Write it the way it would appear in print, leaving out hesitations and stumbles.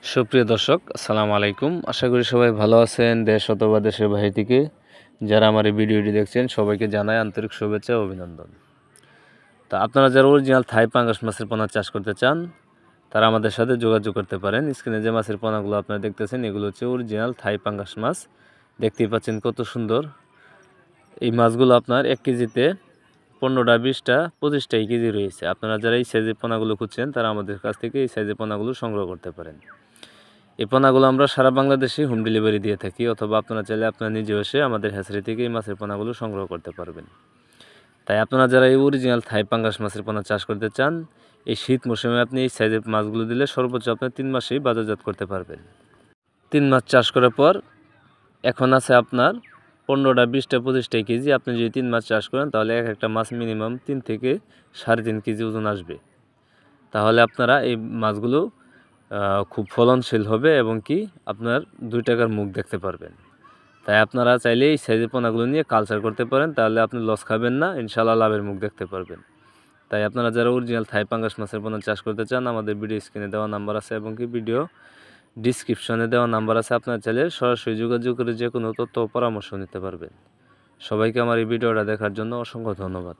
সুপ্রিয় দর্শক, আসসালামু আলাইকুম। আশা করি সবাই ভালো আছেন। দেশ অথবা দেশের বাইরে থেকে যারা আমার এই ভিডিওটি দেখছেন সবাইকে জানাই আন্তরিক শুভেচ্ছা ও অভিনন্দন। তা আপনারা যারা অরিজিনাল থাই পাঙ্গাস মাছের পোনা চাষ করতে চান তারা আমাদের সাথে যোগাযোগ করতে পারেন। স্ক্রিনে যে মাছের পোনাগুলো আপনারা দেখতেছেন এগুলো হচ্ছে অরিজিনাল থাই পাঙ্গাস মাছ। দেখতেই পাচ্ছেন কত সুন্দর। এই মাছগুলো আপনার 1 কেজিতে 15টা 20টা 25টাই কেজি রয়েছে। আপনারা যারা এই সাইজের পোনাগুলো খুঁজছেন তারা আমাদের কাছ থেকে এই সাইজের পোনাগুলো সংগ্রহ করতে পারেন। এই পোনাগুলো আমরা সারা বাংলাদেশে হোম ডেলিভারি দিয়ে থাকি, অথবা আপনারা চাইলে আপনারা নিজে এসে আমাদের হ্যাচারি থেকে এই মাছের পোনাগুলো সংগ্রহ করতে পারবেন। তাই আপনারা যারা এই অরিজিনাল থাই পাঙ্গাস মাছের পোনা চাষ করতে চান, এই শীত মৌসুমে আপনি এই সাইজের মাছগুলো দিলে সর্বোচ্চ আপনি 3 মাসেই বাজারজাত করতে পারবেন। 3 মাস চাষ করার পর এখন আছে আপনার 15টা 20টা 25টাই কেজি। আপনি যদি 3 মাস চাষ করেন তাহলে একটা মাছ মিনিমাম 3 থেকে 3.5 কেজি ওজন আসবে। তাহলে আপনারা এই মাছগুলো খুব ফলনশীল হবে এবং কি আপনার 2 টাকার মুখ দেখতে পারবেন। তাই আপনারা চাইলে এই সাইজের পোনাগুলো নিয়ে কালচার করতে পারেন, তাহলে আপনি লস খাবেন না, ইনশাআল্লাহ লাভের মুখ দেখতে পারবেন। তাই আপনারা যারা অরিজিনাল থাই পাঙ্গাস মাছের পোনা চাষ করতে চান আমাদের ভিডিও স্ক্রিনে দেওয়া নাম্বার আছে এবং কি ভিডিও ডিসক্রিপশনে দেওয়া নাম্বার আছে, আপনারা চাইলে সরাসরি যোগাযোগ করে যে কোনো তথ্য ও পরামর্শ নিতে পারবেন। সবাইকে আমার এই ভিডিওটা দেখার জন্য অসংখ্য ধন্যবাদ।